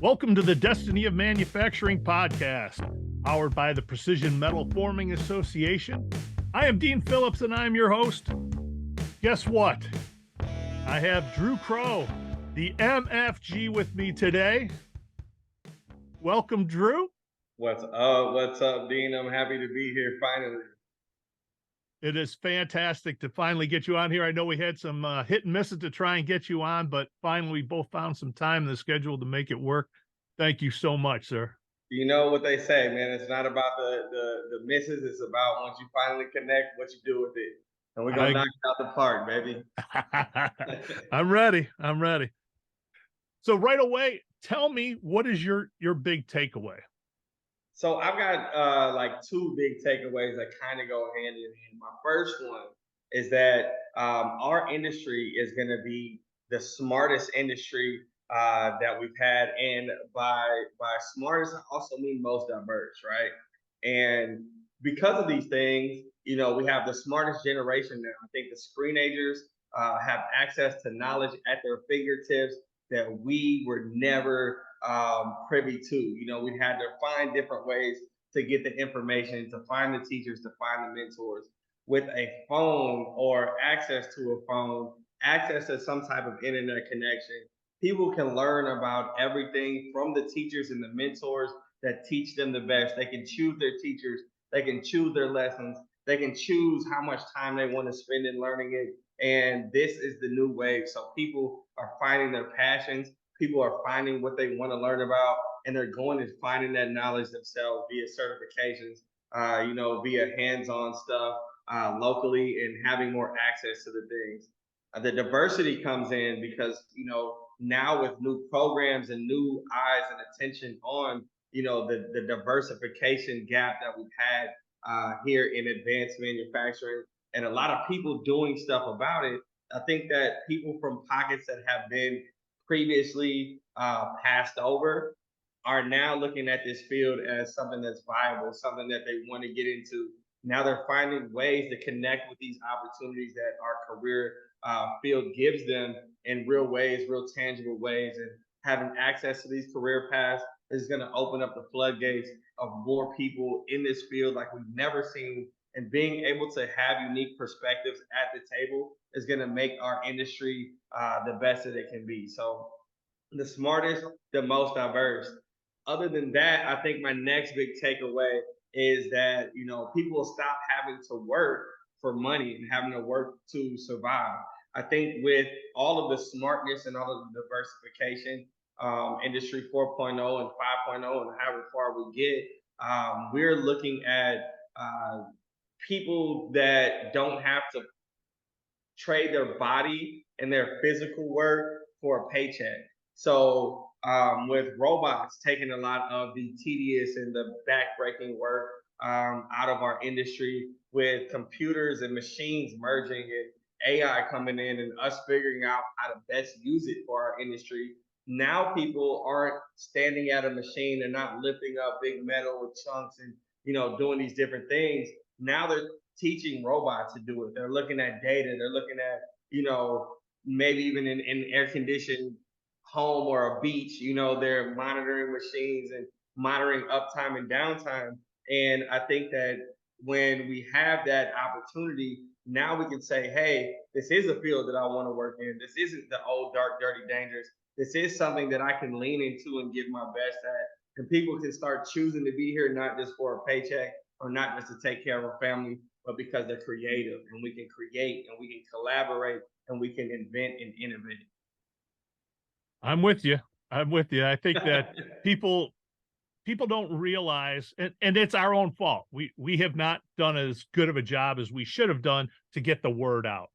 Welcome to the Destiny of Manufacturing podcast, powered by the Precision Metal Forming Association. I am Dean Phillips, and I'm your host. Guess what? I have Drew Crowe, the MFG, with me today. Welcome, Drew. What's up? What's up, Dean? I'm happy to be here finally. It is fantastic to finally get you on here. I know we had some hit and misses to try and get you on, but finally we both found some time in the schedule to make it work. Thank you so much, sir. You know what they say, man. It's not about the misses. It's about once you finally connect, what you do with it. And we're gonna knock it out the park, baby. I'm ready. I'm ready. So right away, tell me, what is your big takeaway? So I've got like two big takeaways that kind of go hand in hand. My first one is that our industry is going to be the smartest industry that we've had, and by smartest, I also mean most diverse, right? And because of these things, you know, we have the smartest generation now. I think the screenagers have access to knowledge at their fingertips that we were never privy to. You know, we had to find different ways to get the information, to find the teachers, to find the mentors. With a phone or access to a phone, access to some type of internet connection, people can learn about everything from the teachers and the mentors that teach them the best. They can choose their teachers, they can choose their lessons, they can choose how much time they want to spend in learning it. And this is the new wave. So people are finding their passions, people are finding what they want to learn about, and they're going and finding that knowledge themselves via certifications, you know, via hands-on stuff locally, and having more access to the things. The diversity comes in because, you know, now with new programs and new eyes and attention on, you know, the diversification gap that we've had here in advanced manufacturing, and a lot of people doing stuff about it. I think that people from pockets that have been previously passed over are now looking at this field as something that's viable, something that they want to get into. Now they're finding ways to connect with these opportunities that our career field gives them in real ways, real tangible ways. And having access to these career paths is going to open up the floodgates of more people in this field like we've never seen. And being able to have unique perspectives at the table is going to make our industry the best that it can be. So the smartest, the most diverse. Other than that, I think my next big takeaway is that, you know, people will stop having to work for money and having to work to survive. I think with all of the smartness and all of the diversification, industry 4.0 and 5.0 and however far we get, we're looking at people that don't have to trade their body and their physical work for a paycheck. So with robots taking a lot of the tedious and the backbreaking work out of our industry, with computers and machines merging and AI coming in and us figuring out how to best use it for our industry, now people aren't standing at a machine and not lifting up big metal chunks and, you know, doing these different things. Now they're teaching robots to do it. They're looking at data. They're looking at, you know, maybe even in air conditioned home or a beach, you know, they're monitoring machines and monitoring uptime and downtime. And I think that when we have that opportunity, now we can say, hey, this is a field that I want to work in. This isn't the old, dark, dirty, dangerous. This is something that I can lean into and give my best at. And people can start choosing to be here, not just for a paycheck or not just to take care of a family, but because they're creative, and we can create and we can collaborate and we can invent and innovate. I'm with you. I'm with you. I think that people don't realize, and it's our own fault. We have not done as good of a job as we should have done to get the word out.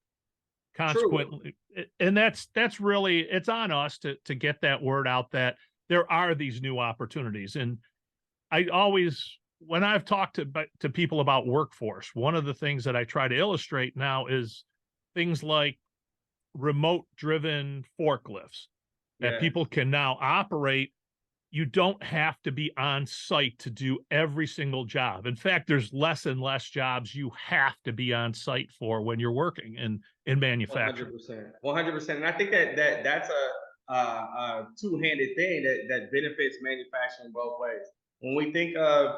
Consequently, true. And that's really, it's on us to get that word out that there are these new opportunities. And I always, when I've talked to people about workforce, one of the things that I try to illustrate now is things like remote driven forklifts that people can now operate. You don't have to be on site to do every single job. In fact, there's less and less jobs you have to be on site for when you're working in manufacturing. 100%. 100%. And I think that's two-handed thing that benefits manufacturing both ways. When we think of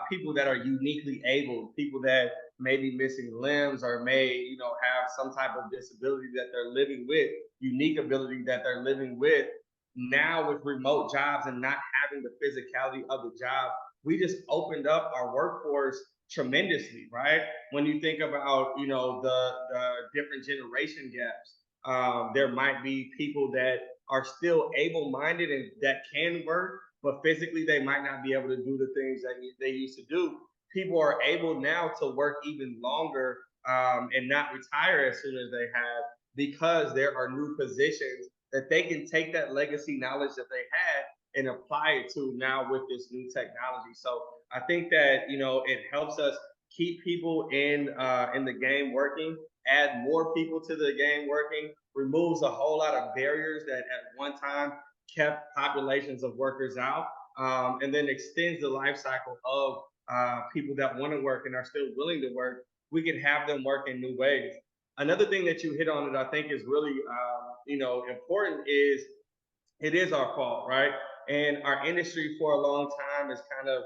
people that are uniquely able, people that may be missing limbs or may, have some type of disability that they're living with, unique ability that they're living with, now with remote jobs and not having the physicality of the job, we just opened up our workforce tremendously, right? When you think about, the different generation gaps, there might be people that are still able-minded and that can work, but physically they might not be able to do the things that they used to do. People are able now to work even longer and not retire as soon as they have, because there are new positions that they can take that legacy knowledge that they had and apply it to now with this new technology. So I think that it helps us keep people in the game working, add more people to the game working, removes a whole lot of barriers that at one time kept populations of workers out, and then extends the life cycle of people that want to work and are still willing to work. We can have them work in new ways. Another thing that you hit on that I think is really important is it is our fault, right? And our industry for a long time has kind of,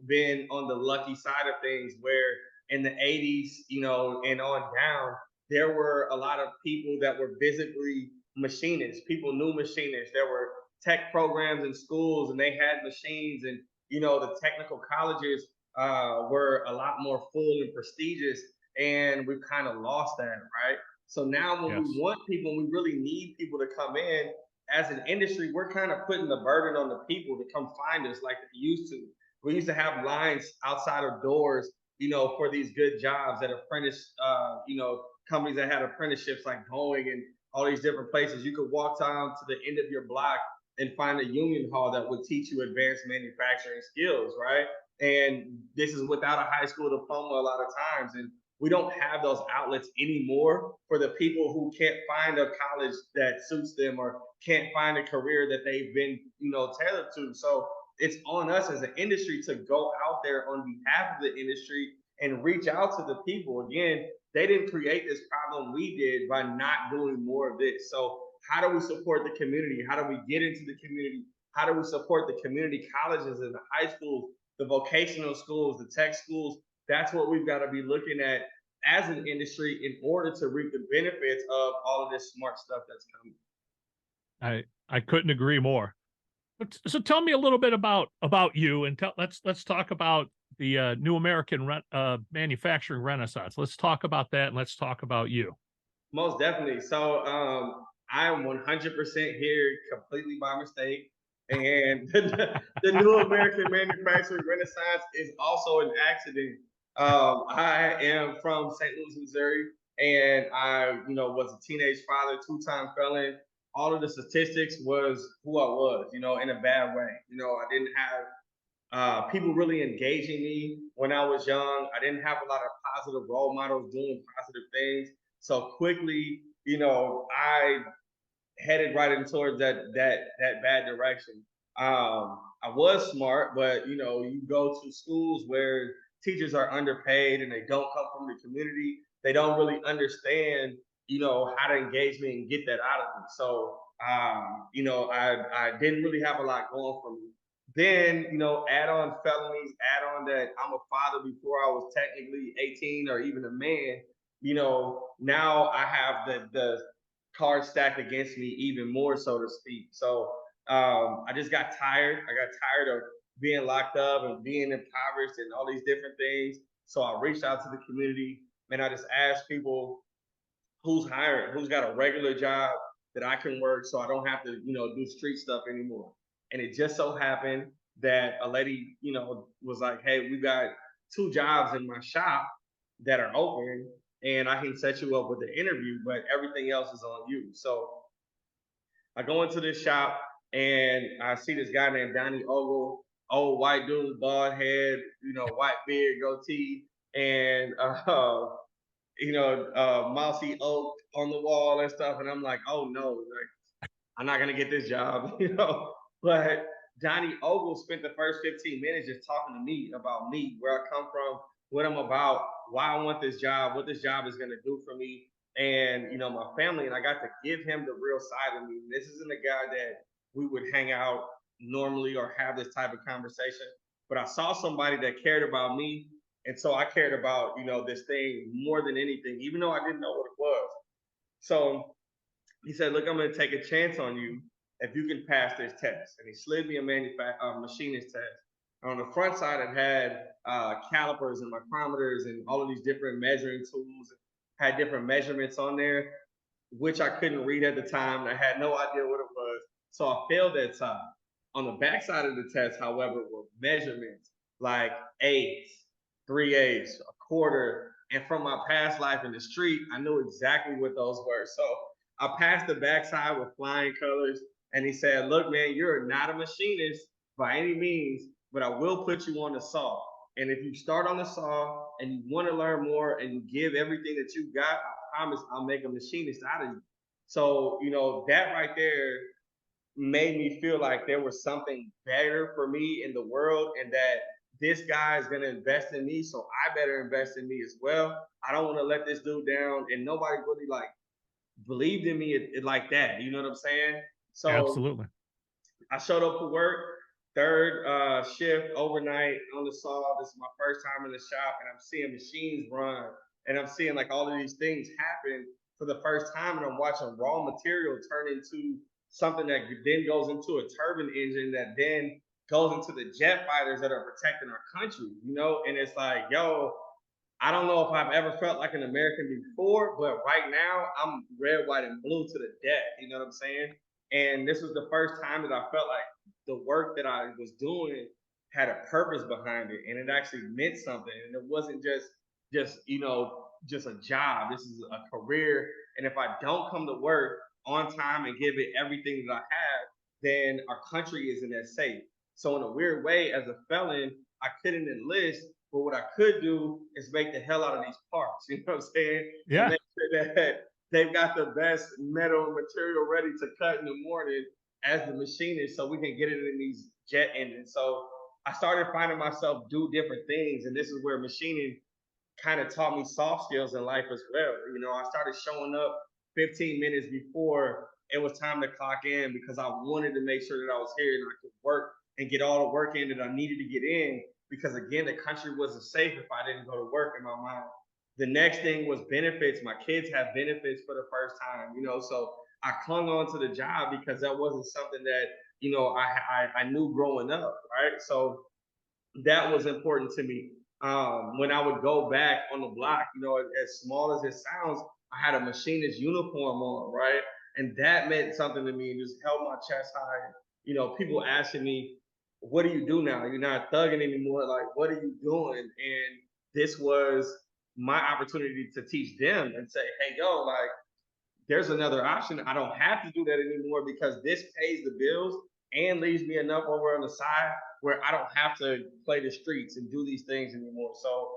been on the lucky side of things where in the 80s, and on down, there were a lot of people that were visibly machinists. People knew machinists. There were tech programs in schools and they had machines, and, the technical colleges were a lot more full and prestigious. And we've kind of lost that, right? So now when we Yes. want people, we really need people to come in as an industry, we're kind of putting the burden on the people to come find us like they used to. We used to have lines outside of doors, for these good jobs at apprentice, companies that had apprenticeships like Boeing and all these different places. You could walk down to the end of your block and find a union hall that would teach you advanced manufacturing skills, right? And this is without a high school diploma a lot of times. And we don't have those outlets anymore for the people who can't find a college that suits them or can't find a career that they've been, tailored to. So it's on us as an industry to go out there on behalf of the industry and reach out to the people. Again, they didn't create this problem, we did by not doing more of this. So how do we support the community? How do we get into the community? How do we support the community colleges and the high schools, the vocational schools, the tech schools? That's what we've got to be looking at as an industry in order to reap the benefits of all of this smart stuff that's coming. I couldn't agree more. So tell me a little bit about you, and let's talk about the New American Manufacturing Renaissance. Let's talk about that, and let's talk about you. Most definitely. So I am 100% here completely by mistake. And the New American Manufacturing Renaissance is also an accident. I am from St. Louis, Missouri, and I, was a teenage father, two-time felon. All of the statistics was who I was, in a bad way. I didn't have people really engaging me when I was young. I didn't have a lot of positive role models doing positive things. So quickly, I headed right in towards that bad direction. I was smart, but you go to schools where teachers are underpaid and they don't come from the community. They don't really understand, how to engage me and get that out of me. So, I didn't really have a lot going for me. Then, add on felonies, add on that I'm a father before I was technically 18 or even a man. Now I have the cards stacked against me even more, so to speak. So I just got tired. I got tired of being locked up and being impoverished and all these different things. So I reached out to the community and I just asked people who's hiring, who's got a regular job that I can work so I don't have to, do street stuff anymore. And it just so happened that a lady, was like, hey, we got 2 jobs in my shop that are open and I can set you up with the interview, but everything else is on you. So I go into this shop and I see this guy named Donnie Ogle, old white dude, bald head, white beard, goatee, and mousy oak on the wall and stuff. And I'm like, oh no, like I'm not gonna get this job, But Donnie Ogle spent the first 15 minutes just talking to me about me, where I come from, what I'm about, why I want this job, what this job is gonna do for me. and my family, and I got to give him the real side of me. This isn't a guy that we would hang out normally or have this type of conversation, but I saw somebody that cared about me, and so I cared about this thing more than anything, even though I didn't know what it was. So he said, "Look, I'm going to take a chance on you if you can pass this test." And he slid me a machinist test. On the front side, it had calipers and micrometers and all of these different measuring tools. Had different measurements on there, which I couldn't read at the time, and I had no idea what it was. So I failed that time. On the back side of the test, however, were measurements like eighths, 3/8, a quarter. And from my past life in the street, I knew exactly what those were. So I passed the backside with flying colors. And he said, "Look, man, you're not a machinist by any means, but I will put you on the saw. And if you start on the saw and you want to learn more and you give everything that you got, I promise I'll make a machinist out of you." So, that right there made me feel like there was something better for me in the world, and that this guy is going to invest in me. So I better invest in me as well. I don't want to let this dude down. And nobody really like believed in me like that. You know what I'm saying? So Absolutely. I showed up for work, third shift overnight on the saw. This is my first time in the shop, and I'm seeing machines run, and I'm seeing like all of these things happen for the first time, and I'm watching raw material turn into something that then goes into a turbine engine that then goes into the jet fighters that are protecting our country. And it's like, yo, I don't know if I've ever felt like an American before, but right now I'm red, white, and blue to the death. You know what I'm saying? And this was the first time that I felt like the work that I was doing had a purpose behind it, and it actually meant something. And it wasn't just a job. This is a career. And if I don't come to work on time and give it everything that I have, then our country isn't as safe. So in a weird way, as a felon, I couldn't enlist, but what I could do is make the hell out of these parts, you know what I'm saying? And Yeah. make sure that they've got the best metal material ready to cut in the morning as the machinist so we can get it in these jet engines. So I started finding myself do different things. And this is where machining kind of taught me soft skills in life as well. I started showing up 15 minutes before it was time to clock in because I wanted to make sure that I was here and I could work and get all the work in that I needed to get in. Because again, the country wasn't safe if I didn't go to work in my mind. The next thing was benefits. My kids have benefits for the first time. So I clung on to the job because that wasn't something that I knew growing up, right? So that was important to me. When I would go back on the block, as small as it sounds, I had a machinist uniform on, right? And that meant something to me and just held my chest high. People asking me, "What do you do now? You're not thugging anymore. Like, what are you doing?" And this was my opportunity to teach them and say, "Hey, yo, like, there's another option. I don't have to do that anymore because this pays the bills and leaves me enough over on the side where I don't have to play the streets and do these things anymore." So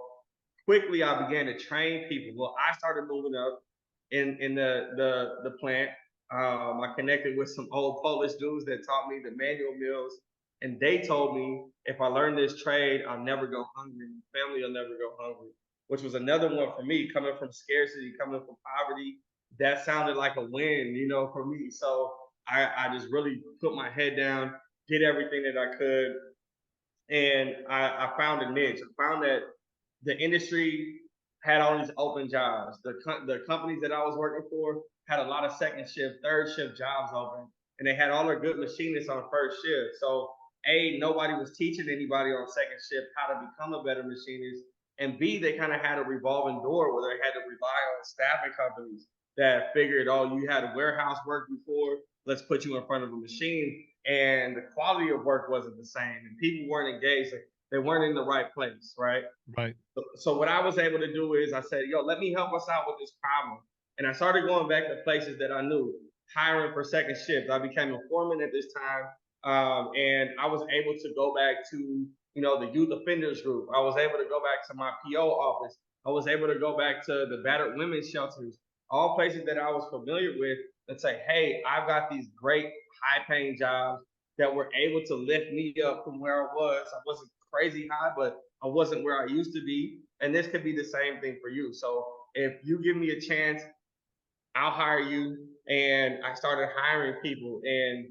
quickly I began to train people. Well, I started moving up in the plant. I connected with some old Polish dudes that taught me the manual mills, and they told me if I learn this trade, I'll never go hungry. My family will never go hungry, which was another one for me. Coming from scarcity, coming from poverty, that sounded like a win, for me. So I just really put my head down, did everything that I could, and I found a niche. I found that the industry had all these open jobs. The companies that I was working for had a lot of second shift, third shift jobs open, and they had all their good machinists on first shift. So A, nobody was teaching anybody on second shift how to become a better machinist, and B, they kind of had a revolving door where they had to rely on staffing companies that figured, "Oh, you had warehouse work before, let's put you in front of a machine." And the quality of work wasn't the same, and people weren't engaged. They weren't in the right place, right? Right. So what I was able to do is I said, "Yo, let me help us out with this problem." And I started going back to places that I knew, hiring for second shift. I became a foreman at this time. And I was able to go back to, the youth offenders group. I was able to go back to my PO office. I was able to go back to the battered women's shelters, all places that I was familiar with, and say, "Hey, I've got these great high paying jobs that were able to lift me up from where I was. I wasn't crazy high, but I wasn't where I used to be. And this could be the same thing for you. So if you give me a chance I'll hire you. And I started hiring people, and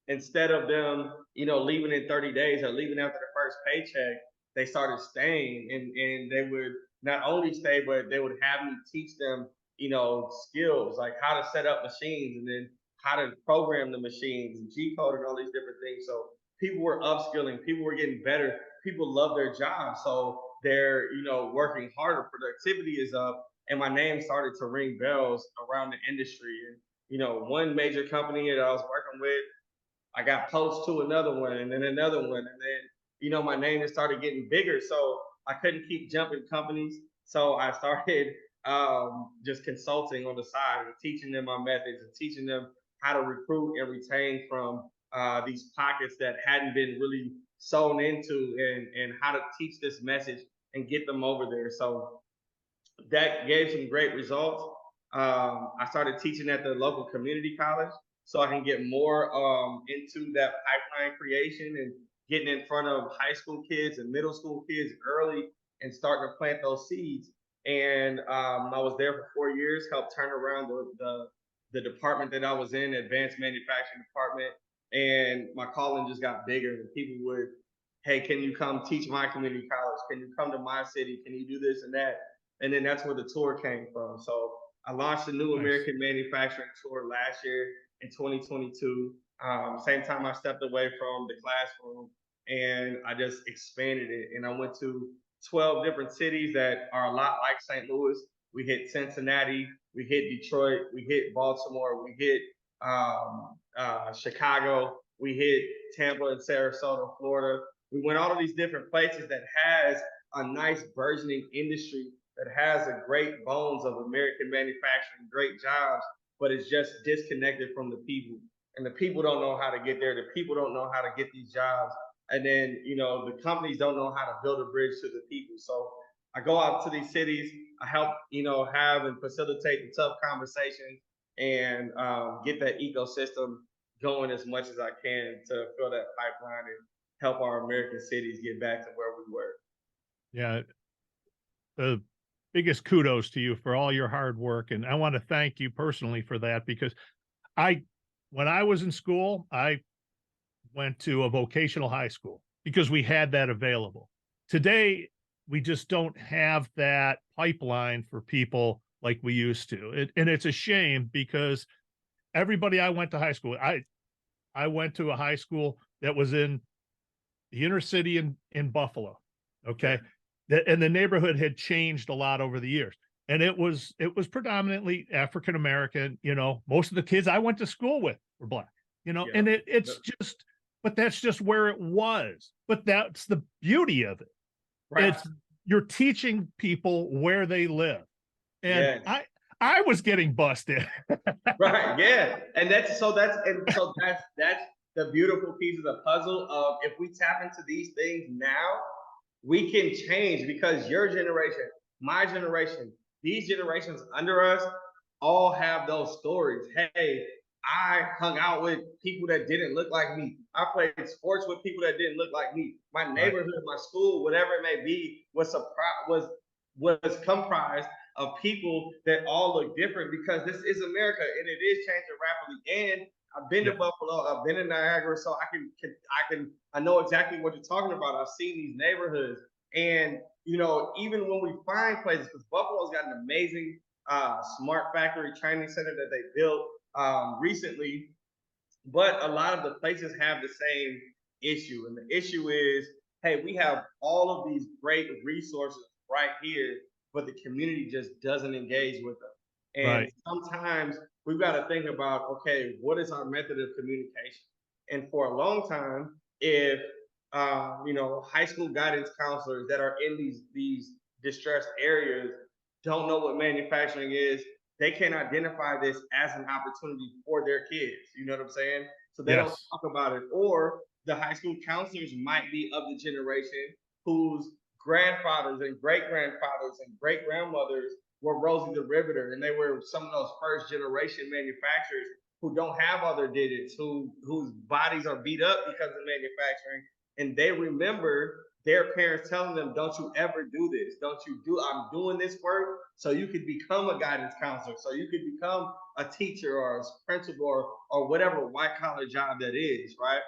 instead of them, leaving in 30 days or leaving after the first paycheck, they started staying, and they would not only stay, but they would have me teach them, skills like how to set up machines and then how to program the machines and G code and all these different things. So people were upskilling, people were getting better, people love their job. So they're, working harder, productivity is up, and my name started to ring bells around the industry. And, one major company that I was working with, I got poached to another one and then another one. And then, my name just started getting bigger. So I couldn't keep jumping companies. So I started just consulting on the side and teaching them my methods and teaching them how to recruit and retain from these pockets that hadn't been really sewn into, and how to teach this message and get them over there. So that gave some great results. I started teaching at the local community college so I can get more into that pipeline creation and getting in front of high school kids and middle school kids early and starting to plant those seeds. And I was there for 4 years, helped turn around the department that I was in, advanced manufacturing department. And my calling just got bigger. And people would, hey, can you come teach my community college? Can you come to my city? Can you do this and that? And then that's where the tour came from. So I launched the New Nice. American Manufacturing Tour last year in 2022. Same time I stepped away from the classroom, and I just expanded it. And I went to 12 different cities that are a lot like St. Louis. We hit Cincinnati, we hit Detroit, we hit Baltimore, we hit Chicago, we hit Tampa and Sarasota, Florida. We went all of these different places that has a nice burgeoning industry, that has a great bones of American manufacturing, great jobs, but it's just disconnected from the people. And the people don't know how to get there. The people don't know how to get these jobs. And then, the companies don't know how to build a bridge to the people. So I go out to these cities. I help, have and facilitate the tough conversations, and get that ecosystem going as much as I can to fill that pipeline and help our American cities get back to where we were. Yeah. The biggest kudos to you for all your hard work. And I want to thank you personally for that, because when I was in school, I went to a vocational high school because we had that available. Today, we just don't have that pipeline for people like we used to. And it's a shame, because everybody I went to high school, I went to a high school that was in the inner city in Buffalo. Okay. And the neighborhood had changed a lot over the years. And it was predominantly African American. Most of the kids I went to school with were Black, and it's just, but that's just where it was. But that's the beauty of it. Right. You're teaching people where they live. And I was getting busted. Right. Yeah. And that's the beautiful piece of the puzzle of, if we tap into these things now, we can change, because your generation, my generation, these generations under us all have those stories. Hey, I hung out with people that didn't look like me. I played sports with people that didn't look like me. My neighborhood, my school, whatever it may be, was comprised of people that all look different, because this is America and it is changing rapidly. And I've been to Buffalo, I've been to Niagara, so I know exactly what you're talking about. I've seen these neighborhoods, and even when we find places, because Buffalo's got an amazing smart factory training center that they built recently, but a lot of the places have the same issue, and the issue is, hey, we have all of these great resources right here, but the community just doesn't engage with them. And sometimes we've got to think about, okay, what is our method of communication? And for a long time, if high school guidance counselors that are in these distressed areas don't know what manufacturing is, they can identify this as an opportunity for their kids. You know what I'm saying? So they don't talk about it. Or the high school counselors might be of the generation whose grandfathers and great grandfathers and great grandmothers were Rosie the Riveter, and they were some of those first generation manufacturers who don't have other digits, whose bodies are beat up because of manufacturing, and they remember their parents telling them, don't you ever do this. I'm doing this work so you could become a guidance counselor, so you could become a teacher or a principal or whatever white collar job that is, right?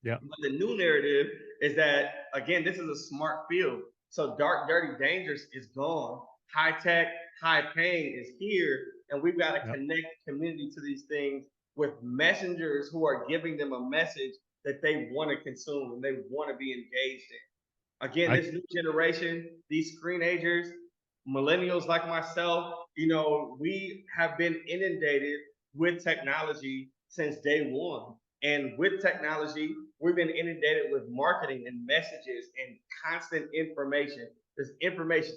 Yeah. But the new narrative is that, again, this is a smart field. So dark, dirty, dangerous is gone. High tech, high paying is here. And we've got to Yeah. connect the community to these things with messengers who are giving them a message that they want to consume and they want to be engaged in. Again, I this new generation, these screenagers, millennials like myself, we have been inundated with technology since day one. And with technology, we've been inundated with marketing and messages and constant information. There's information,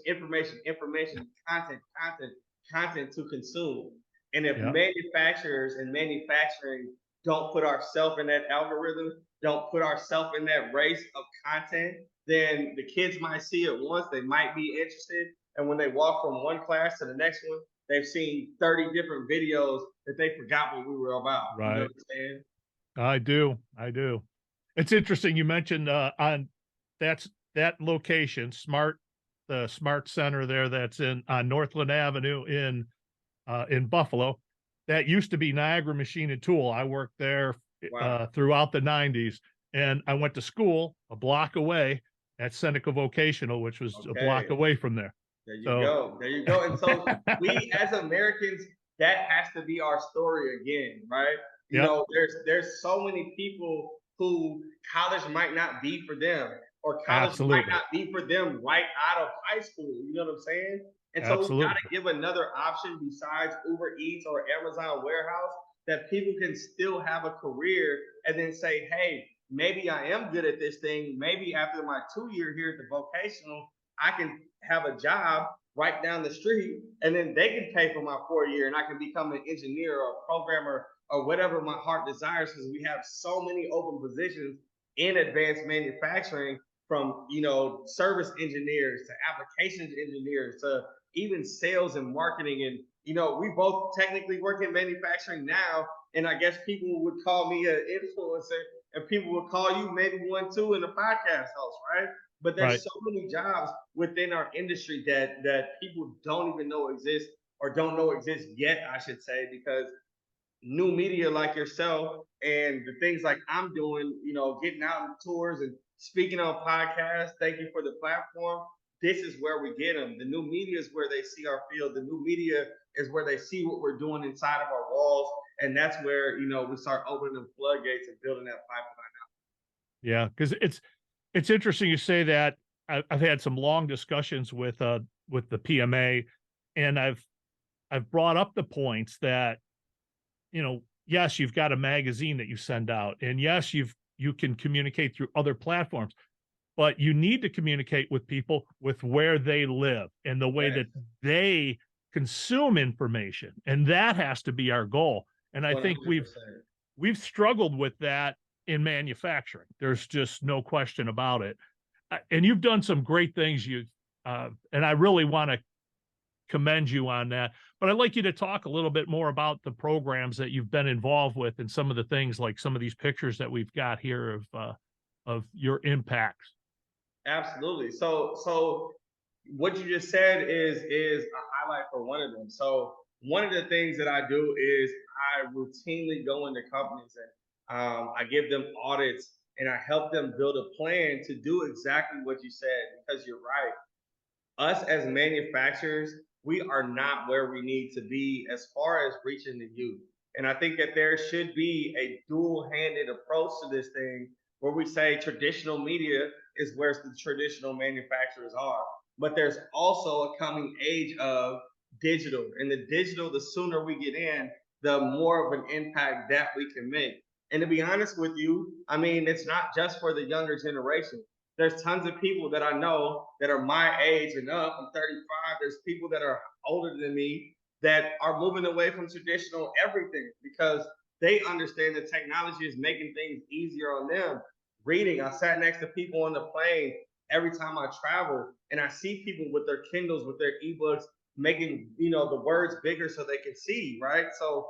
content to consume. And if yeah. manufacturers and manufacturing don't put ourselves in that algorithm, don't put ourselves in that race of content, then the kids might see it once, they might be interested. And when they walk from one class to the next one, they've seen 30 different videos that they forgot what we were about. You know Right. what I'm saying? I do. I do. It's interesting you mentioned on that's that location, the smart center there that's on Northland Avenue in Buffalo. That used to be Niagara Machine and Tool. I worked there Wow. throughout the 90s, and I went to school a block away at Seneca Vocational, which was a block Okay. away from there. There you So go. There you go. And so we as Americans, that has to be our story again, right? yep, There's so many people who college might not be for them, or college might absolutely. not be for them right out of high school. You know what I'm saying? And so we've got Absolutely. to give another option besides Uber Eats or Amazon Warehouse that people can still have a career and then say, hey, maybe I am good at this thing. Maybe after my 2 year here at the vocational, I can have a job right down the street, and then they can pay for my 4 year, and I can become an engineer or a programmer or whatever my heart desires. Because we have so many open positions in advanced manufacturing, from service engineers to applications engineers to even sales and marketing. And we both technically work in manufacturing now, and I guess people would call me an influencer, and people would call you maybe one too in a podcast host, right? But Right. there's so many jobs within our industry that people don't even know exist, or don't know exist yet, I should say, because new media like yourself and the things like I'm doing, getting out on tours and speaking on podcasts. Thank you for the platform. This is where we get them. The new media is where they see our field. The new media is where they see what we're doing inside of our walls. And that's where, we start opening the floodgates and building that pipeline. Yeah, because it's interesting you say that. I've had some long discussions with the PMA, and I've brought up the points that, yes, you've got a magazine that you send out, and yes, you can communicate through other platforms, but you need to communicate with people with where they live and the way Yes, that they consume information, and that has to be our goal. And I think 100%. we've struggled with that in manufacturing. There's just no question about it. And you've done some great things. And I really want to commend you on that. But I'd like you to talk a little bit more about the programs that you've been involved with and some of the things, like some of these pictures that we've got here of your impacts. Absolutely. So what you just said is a highlight for one of them. So one of the things that I do is I routinely go into companies, and I give them audits, and I help them build a plan to do exactly what you said, because you're right. Us as manufacturers, we are not where we need to be as far as reaching the youth. And I think that there should be a dual-handed approach to this thing, where we say traditional media is where the traditional manufacturers are. But there's also a coming age of digital. And the digital, the sooner we get in, the more of an impact that we can make. And to be honest with you, I mean, it's not just for the younger generation. There's tons of people that I know that are my age and up. I'm 35. There's people that are older than me that are moving away from traditional everything, because they understand that technology is making things easier on them. Reading, I sat next to people on the plane every time I travel, and I see people with their Kindles, with their ebooks, making the words bigger so they can see, right? So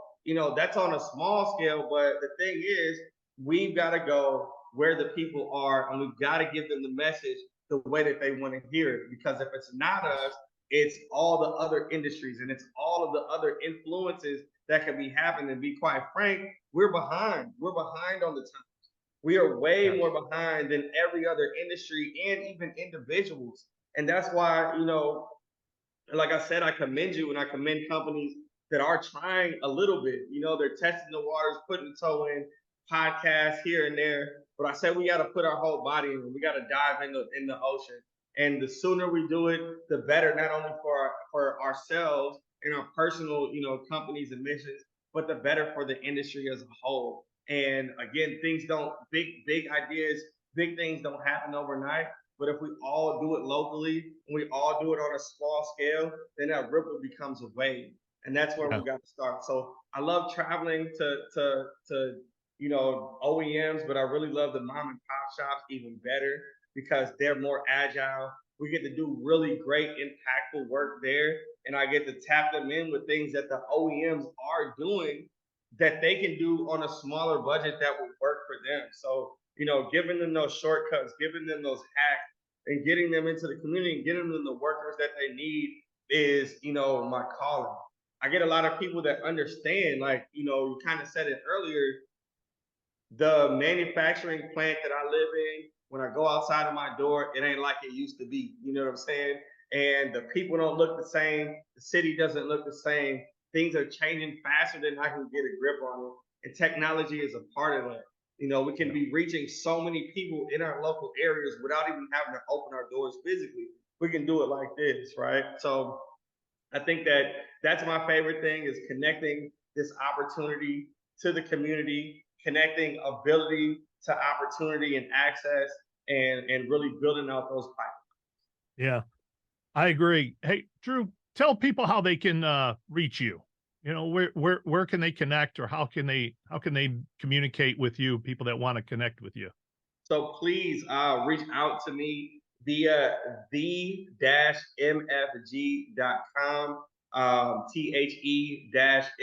that's on a small scale, but the thing is, we've got to go where the people are, and we've got to give them the message the way that they want to hear it. Because if it's not us, it's all the other industries and it's all of the other influences that could be happening. And be quite frank, we're behind. We're behind on the time. We are way Yes. more behind than every other industry and even individuals. And that's why, like I said, I commend you and I commend companies that are trying a little bit. They're testing the waters, putting the toe in, podcasts here and there. But I said we got to put our whole body in it. We got to dive in the ocean. And the sooner we do it, the better, not only for ourselves and our personal, companies and missions, but the better for the industry as a whole. And again, things don't big ideas, big things don't happen overnight. But if we all do it locally and we all do it on a small scale, then that ripple becomes a wave. And that's where Yeah. we got to start. So I love traveling to OEMs, but I really love the mom and pop shops even better because they're more agile. We get to do really great, impactful work there. And I get to tap them in with things that the OEMs are doing that they can do on a smaller budget that will work for them. So, giving them those shortcuts, giving them those hacks, and getting them into the community and getting them the workers that they need is, my calling. I get a lot of people that understand, like, you kind of said it earlier, the manufacturing plant that I live in, when I go outside of my door, it ain't like it used to be. You know what I'm saying? And the people don't look the same. The city doesn't look the same. Things are changing faster than I can get a grip on it. And technology is a part of that. We can Yeah. be reaching so many people in our local areas without even having to open our doors physically. We can do it like this, right? So I think that that's my favorite thing is connecting this opportunity to the community, connecting ability to opportunity and access, and really building out those pipelines. Yeah, I agree. Hey, Drew, tell people how they can reach you. Where can they connect, or how can they communicate with you? People that want to connect with you. So please reach out to me via the-mfg.com.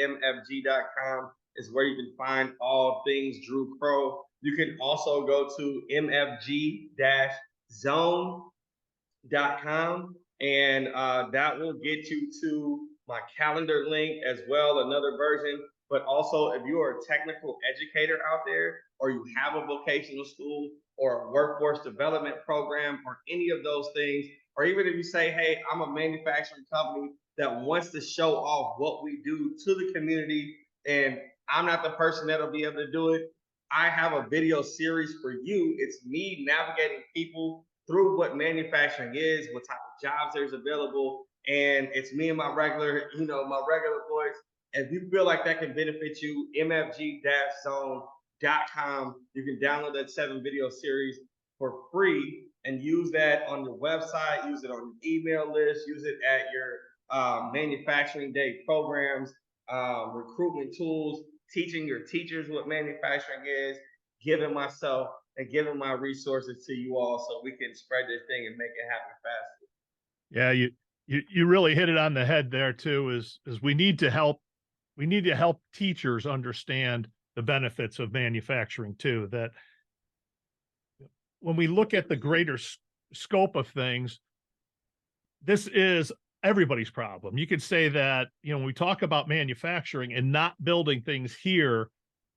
the-mfg.com is where you can find all things Drew Crowe. You can also go to mfg-zone.com, and that will get you to my calendar link as well, another version. But also, if you are a technical educator out there, or you have a vocational school or a workforce development program or any of those things, or even if you say, hey, I'm a manufacturing company that wants to show off what we do to the community, and I'm not the person that'll be able to do it, I have a video series for you. It's me navigating people through what manufacturing is, what type of jobs there's available, and it's me and my regular, my regular voice. If you feel like that can benefit you, mfg-zone.com. You can download that 7 video series for free and use that on your website, use it on your email list, use it at your manufacturing day programs, recruitment tools, teaching your teachers what manufacturing is, giving myself and giving my resources to you all so we can spread this thing and make it happen faster. Yeah, you really hit it on the head there too. Is we need to help teachers understand the benefits of manufacturing too. That when we look at the greater scope of things, this is everybody's problem. You could say that, when we talk about manufacturing and not building things here,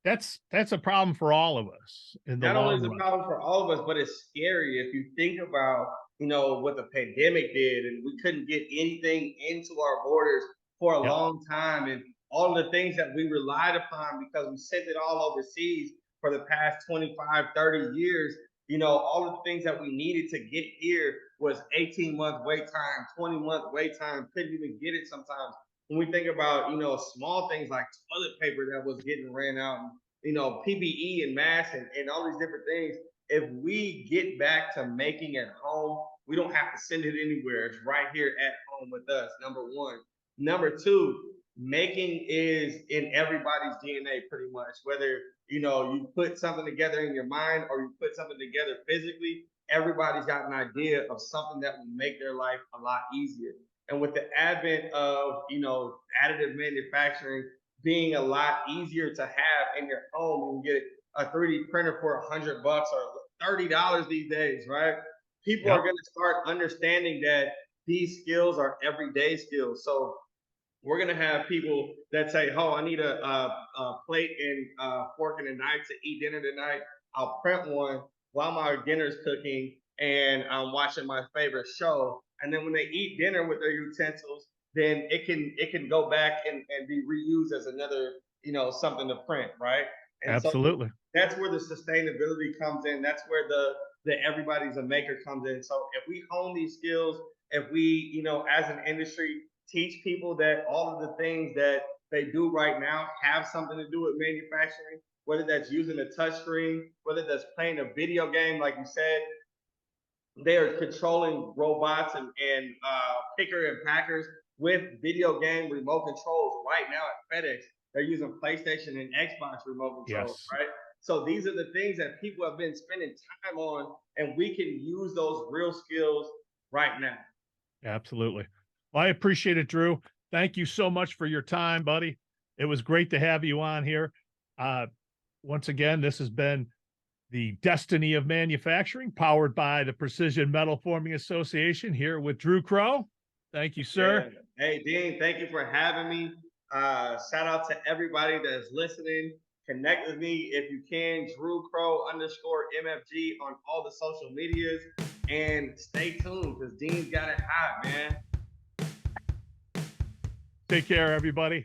that's a problem for all of us in the Not only long is it a run. problem for all of us, but it's scary if you think about, what the pandemic did, and we couldn't get anything into our borders for a Yep. long time, and all of the things that we relied upon because we sent it all overseas for the past 25, 30 years. All of the things that we needed to get here was 18-month wait time, 20-month wait time, couldn't even get it sometimes. When we think about, small things like toilet paper that was getting ran out, and PPE and masks and all these different things. If we get back to making at home, we don't have to send it anywhere. It's right here at home with us, number one. Number two, making is in everybody's DNA pretty much. Whether, you put something together in your mind or you put something together physically, everybody's got an idea of something that will make their life a lot easier. And with the advent of, additive manufacturing, being a lot easier to have in your home. You can get a 3D printer for $100 or $30 these days, right? People are Yep. going to start understanding that these skills are everyday skills. So we're gonna have people that say, "Oh, I need a plate and fork and a knife to eat dinner tonight." I'll print one while my dinner's cooking and I'm watching my favorite show. And then when they eat dinner with their utensils, then it can go back and be reused as another, something to print, right? And so Absolutely. that's where the sustainability comes in. That's where the everybody's a maker comes in. So if we hone these skills, if we, as an industry, teach people that all of the things that they do right now have something to do with manufacturing, whether that's using a touch screen, whether that's playing a video game, like you said, they are controlling robots and picker and packers with video game remote controls right now at FedEx. They're using PlayStation and Xbox remote controls, Yes. right? So these are the things that people have been spending time on, and we can use those real skills right now. Absolutely. Well, I appreciate it, Drew. Thank you so much for your time, buddy. It was great to have you on here. Uh, Once again, this has been the Destiny of Manufacturing, powered by the Precision Metal Forming Association, here with Drew Crowe. Thank you, Yeah. sir. Hey, Dean, thank you for having me. Shout out to everybody that's listening. Connect with me if you can, Drew Crowe _MFG on all the social medias. And stay tuned because Dean's got it hot, man. Take care, everybody.